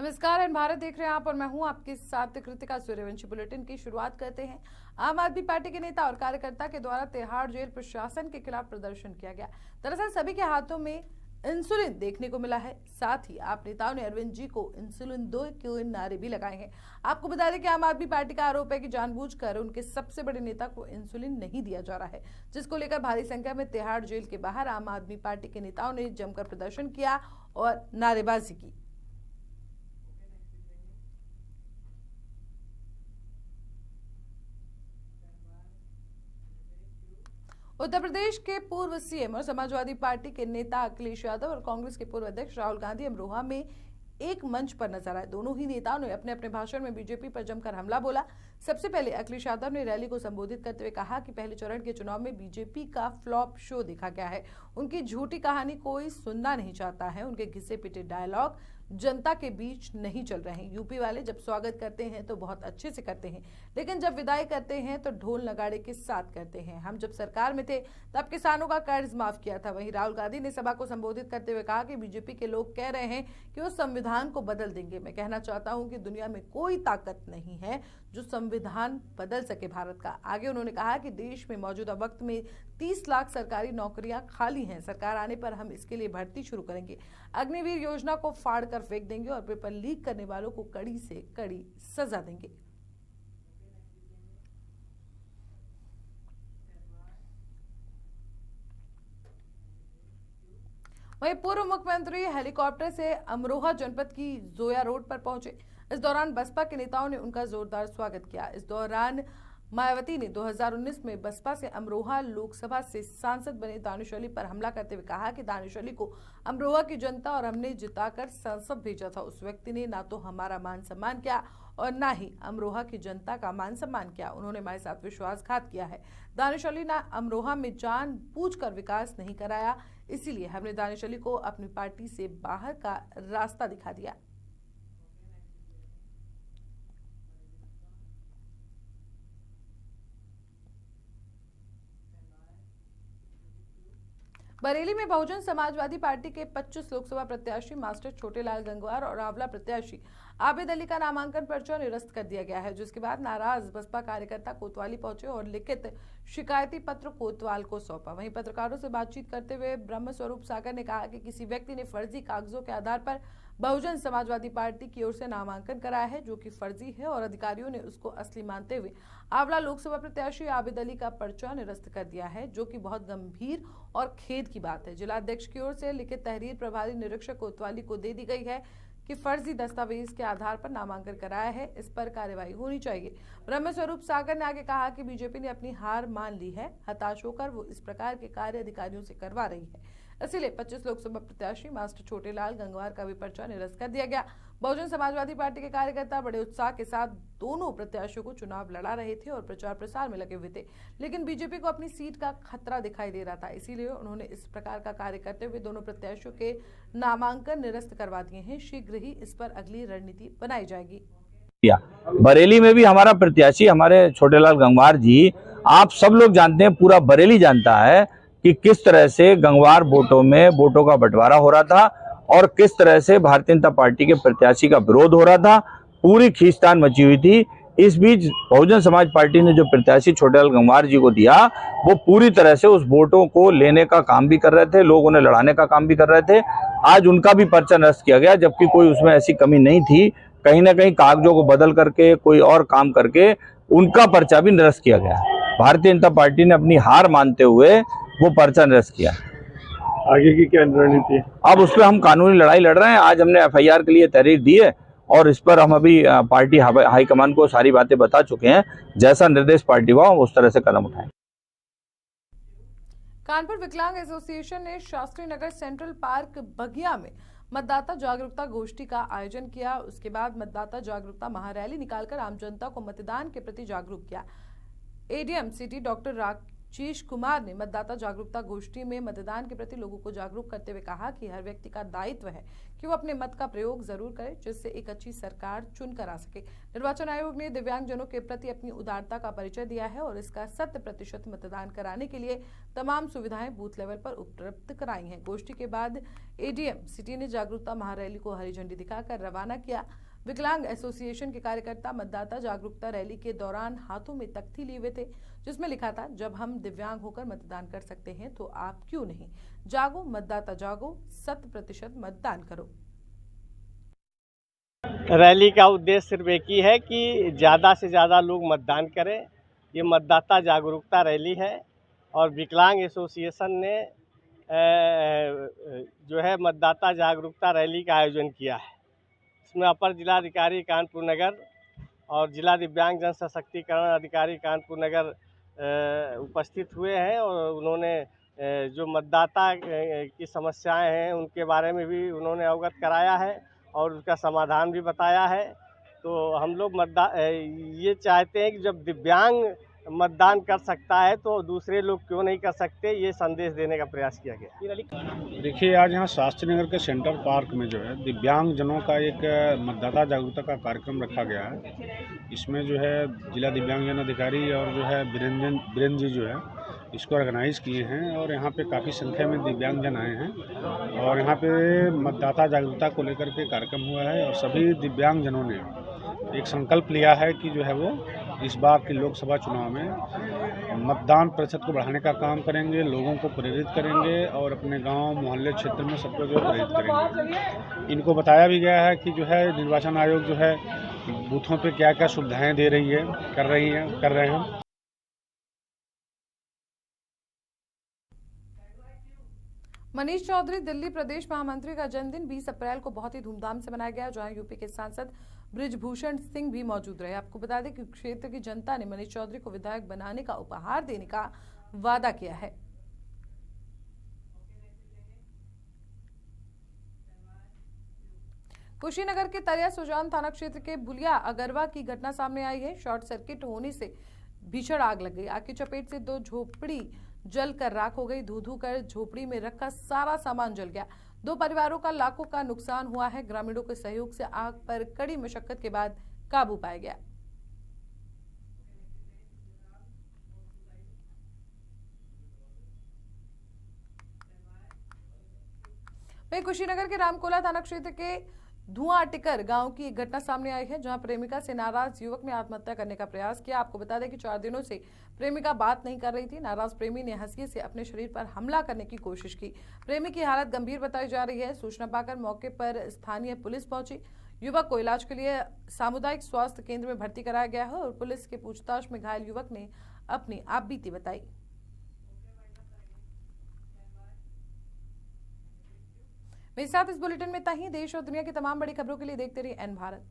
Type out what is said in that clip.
नमस्कार, एन भारत देख रहे हैं आप और मैं हूं आपके साथ कृतिका सूर्यवंशी। बुलेटिन की शुरुआत करते हैं। आम आदमी पार्टी के नेता और कार्यकर्ता के द्वारा तिहाड़ जेल प्रशासन के खिलाफ प्रदर्शन किया गया। दरअसल सभी के हाथों में इंसुलिन देखने को मिला है। साथ ही आप नेताओं ने अरविंद जी को इंसुलिन दो के नारे भी लगाए हैं। आपको बता दें कि आम आदमी पार्टी का आरोप है कि जानबूझकर उनके सबसे बड़े नेता को इंसुलिन नहीं दिया जा रहा है, जिसको लेकर भारी संख्या में तिहाड़ जेल के बाहर आम आदमी पार्टी के नेताओं ने जमकर प्रदर्शन किया और नारेबाजी की। उत्तर प्रदेश के पूर्व सीएम और समाजवादी पार्टी के नेता अखिलेश यादव और कांग्रेस के पूर्व अध्यक्ष राहुल गांधी अमरोहा में एक मंच पर नजर आए। दोनों ही नेताओं ने अपने अपने भाषण में बीजेपी पर जमकर हमला बोला। सबसे पहले अखिलेश यादव ने रैली को संबोधित करते हुए कहा कि पहले चरण के चुनाव में बीजेपी का फ्लॉप शो देखा गया है। उनकी झूठी कहानी कोई सुनना नहीं चाहता है। उनके घिसे पिटे डायलॉग जनता के बीच नहीं चल रहे हैं। यूपी वाले जब स्वागत करते हैं तो बहुत अच्छे से करते हैं, लेकिन जब विदाई करते हैं तो ढोल नगाड़े के साथ करते हैं। हम जब सरकार में थे तब किसानों का कर्ज माफ किया था। वहीं राहुल गांधी ने सभा को संबोधित करते हुए कहा कि बीजेपी के लोग कह रहे हैं कि वो संविधान को बदल देंगे। मैं कहना चाहता हूं कि दुनिया में कोई ताकत नहीं है जो संविधान बदल सके भारत का। आगे उन्होंने कहा कि देश में मौजूदा वक्त में 30 लाख सरकारी नौकरियां खाली हैं। सरकार आने पर हम इसके लिए भर्ती शुरू करेंगे। अग्निवीर योजना को फाड़ कर फेंक देंगे और पेपर लीक करने वालों को कड़ी से कड़ी सजा देंगे। वहीं पूर्व मुख्यमंत्री हेलीकॉप्टर से अमरोहा जनपद की जोया रोड पर पहुंचे। इस दौरान बसपा के नेताओं ने उनका जोरदार स्वागत किया। इस दौरान मायावती ने 2019 में बसपा से अमरोहा लोकसभा से सांसद बने दानिश अली पर हमला करते हुए कहा कि दानिश अली को अमरोहा की जनता और हमने जिताकर संसद भेजा था। उस व्यक्ति ने ना तो हमारा मान सम्मान किया और ना ही अमरोहा की जनता का मान सम्मान किया। उन्होंने हमारे साथ विश्वासघात किया है। दानिश अली ने अमरोहा में जानबूझकर विकास नहीं कराया, इसीलिए हमने दानिश अली को अपनी पार्टी से बाहर का रास्ता दिखा दिया। बरेली में बहुजन समाजवादी पार्टी के 25 लोकसभा प्रत्याशी मास्टर छोटेलाल गंगवार और आंवला प्रत्याशी आबिद अली का नामांकन पर्चा निरस्त कर दिया गया है, जिसके बाद नाराज बसपा कार्यकर्ता कोतवाली पहुंचे और लिखित शिकायती पत्र कोतवाल को सौंपा। वहीं पत्रकारों से बातचीत करते हुए ब्रह्म स्वरूप सागर ने कहा कि किसी व्यक्ति ने फर्जी कागजों के आधार पर बहुजन समाजवादी पार्टी की ओर से नामांकन कराया है, जो कि फर्जी है और अधिकारियों ने उसको असली मानते हुए आंवला लोकसभा प्रत्याशी आबिद अली का पर्चा निरस्त कर दिया है, जो कि बहुत गंभीर और खेद की बात है। जिला अध्यक्ष की ओर से लिखित तहरीर प्रभारी निरीक्षक कोतवाली को दे दी गई है कि फर्जी दस्तावेज के आधार पर नामांकन कराया है, इस पर कार्रवाई होनी चाहिए। ब्रह्म स्वरूप सागर ने आगे कहा कि बीजेपी ने अपनी हार मान ली है। हताश होकर वो इस प्रकार के कार्य अधिकारियों से करवा रही है, इसलिए 25 लोकसभा प्रत्याशी मास्टर छोटेलाल गंगवार का भी पर्चा निरस्त कर दिया गया। बहुजन समाजवादी पार्टी के कार्यकर्ता बड़े उत्साह के साथ दोनों प्रत्याशियों को चुनाव लड़ा रहे थे और प्रचार प्रसार में लगे हुए थे, लेकिन बीजेपी को अपनी सीट का खतरा दिखाई दे रहा था, इसीलिए उन्होंने इस प्रकार का कार्य करते हुए दोनों प्रत्याशियों के नामांकन निरस्त करवा दिए हैं। शीघ्र ही इस पर अगली रणनीति बनाई जाएगी। बरेली में भी हमारा प्रत्याशी हमारे छोटेलाल गंगवार जी, आप सब लोग जानते हैं, पूरा बरेली जानता है कि किस तरह से गंगवार वोटों में वोटों का बंटवारा हो रहा था और किस तरह से भारतीय जनता पार्टी के प्रत्याशी का विरोध हो रहा था। पूरी खींचतान मची हुई थी। इस बीच बहुजन समाज पार्टी ने जो प्रत्याशी छोटेलाल गंगवार जी को दिया, वो पूरी तरह से उस वोटों को लेने का काम भी कर रहे थे, लोग उन्हें लड़ाने का काम भी कर रहे थे। आज उनका भी पर्चा निरस्त किया गया, जबकि कोई उसमें ऐसी कमी नहीं थी। कहीं ना कहीं कागजों को बदल करके कोई और काम करके उनका पर्चा भी निरस्त किया गया। भारतीय जनता पार्टी ने अपनी हार मानते हुए वो पर्चा निरस्त किया। आगे की क्या रणनीति है? अब उस पर हम कानूनी लड़ाई लड़ रहे हैं। आज हमने एफआईआर के लिए तहरीर दी है और इस पर हम अभी पार्टी हाईकमान को सारी बातें बता चुके हैं। जैसा निर्देश पार्टी हुआ उस तरह से कदम उठाएं। कानपुर विकलांग एसोसिएशन ने शास्त्री नगर सेंट्रल पार्क बगिया में मतदाता जागरूकता गोष्ठी का आयोजन किया। उसके बाद मतदाता जागरूकता महारैली निकालकर आम जनता को मतदान के प्रति जागरूक किया। एडीएम सिटी डॉक्टर शीश कुमार ने मतदाता जागरूकता गोष्ठी में मतदान के प्रति लोगों को जागरूक करते हुए कहा कि हर व्यक्ति का दायित्व है कि वो अपने मत का प्रयोग जरूर करे, जिससे एक अच्छी सरकार चुनकर आ सके। निर्वाचन आयोग ने दिव्यांगजनों के प्रति अपनी उदारता का परिचय दिया है और इसका 100% मतदान कराने के लिए तमाम सुविधाएं बूथ लेवल पर उपलब्ध कराई हैं। गोष्ठी के बाद एडीएम सिटी ने जागरूकता महारैली को हरी झंडी दिखाकर रवाना किया। विकलांग एसोसिएशन के कार्यकर्ता मतदाता जागरूकता रैली के दौरान हाथों में तख्ती लिए हुए थे, जिसमें लिखा था, जब हम दिव्यांग होकर मतदान कर सकते हैं तो आप क्यों नहीं। जागो मतदाता जागो, 100% मतदान करो। रैली का उद्देश्य सिर्फ एक ही है कि ज़्यादा से ज़्यादा लोग मतदान करें। ये मतदाता जागरूकता रैली है और विकलांग एसोसिएशन ने जो है मतदाता जागरूकता रैली का आयोजन किया है। इसमें अपर जिलाधिकारी कानपुर नगर और जिला दिव्यांग जन सशक्तिकरण अधिकारी कानपुर नगर उपस्थित हुए हैं और उन्होंने जो मतदाता की समस्याएं हैं उनके बारे में भी उन्होंने अवगत कराया है और उसका समाधान भी बताया है। तो हम लोग ये चाहते हैं कि जब दिव्यांग मतदान कर सकता है तो दूसरे लोग क्यों नहीं कर सकते, ये संदेश देने का प्रयास किया गया। देखिए, आज यहाँ शास्त्री नगर के सेंट्रल पार्क में जो है दिव्यांग जनों का एक मतदाता जागरूकता का कार्यक्रम रखा गया है। इसमें जो है जिला दिव्यांग जन अधिकारी और जो है वीरेंद्र जी जो है इसको ऑर्गेनाइज किए हैं और यहाँ पे काफ़ी संख्या में दिव्यांग जन आए हैं और यहाँ पे मतदाता जागरूकता को लेकर के कार्यक्रम हुआ है और सभी दिव्यांग जनों ने एक संकल्प लिया है कि जो है वो इस बार के लोकसभा चुनाव में मतदान प्रतिशत को बढ़ाने का काम करेंगे, लोगों को प्रेरित करेंगे और अपने गांव मोहल्ले क्षेत्र में सबको जो प्रेरित करेंगे। इनको बताया भी गया है कि जो है निर्वाचन आयोग जो है बूथों पे क्या क्या सुविधाएं दे रही है, कर रहे हैं। मनीष चौधरी दिल्ली प्रदेश महामंत्री का जन्मदिन 20 अप्रैल को बहुत ही धूमधाम से मनाया गया, जहां यूपी के सांसद बृजभूषण सिंह भी मौजूद रहे। आपको बता दें कि क्षेत्र की जनता ने मनीष चौधरी को विधायक बनाने का उपहार देने का वादा किया है। कुशीनगर के तरिया सुजान थाना क्षेत्र के बुलिया अगरवा की घटना सामने आई है। शॉर्ट सर्किट होने से भीषण आग लग गई। आग की चपेट से 2 झोपड़ी जल कर राख हो गई। धू कर झोपड़ी में रखा सारा सामान जल गया। 2 परिवारों का लाखों का नुकसान हुआ है। ग्रामीणों के सहयोग से आग पर कड़ी मशक्कत के बाद काबू पाया गया। वहीं कुशीनगर के रामकोला थाना क्षेत्र के धुआं टिकर गांव की एक घटना सामने आई है, जहां प्रेमिका से नाराज युवक ने आत्महत्या करने का प्रयास किया। आपको बता दें कि 4 दिनों से प्रेमिका बात नहीं कर रही थी। नाराज प्रेमी ने हंसिए से अपने शरीर पर हमला करने की कोशिश की। प्रेमी की हालत गंभीर बताई जा रही है। सूचना पाकर मौके पर स्थानीय पुलिस पहुंची। युवक को इलाज के लिए सामुदायिक स्वास्थ्य केंद्र में भर्ती कराया गया है और पुलिस के पूछताछ में घायल युवक ने अपनी आपबीती बताई। मेरे साथ इस बुलेटिन में इतना ही। देश और दुनिया की तमाम बड़ी खबरों के लिए देखते रहिए एन भारत।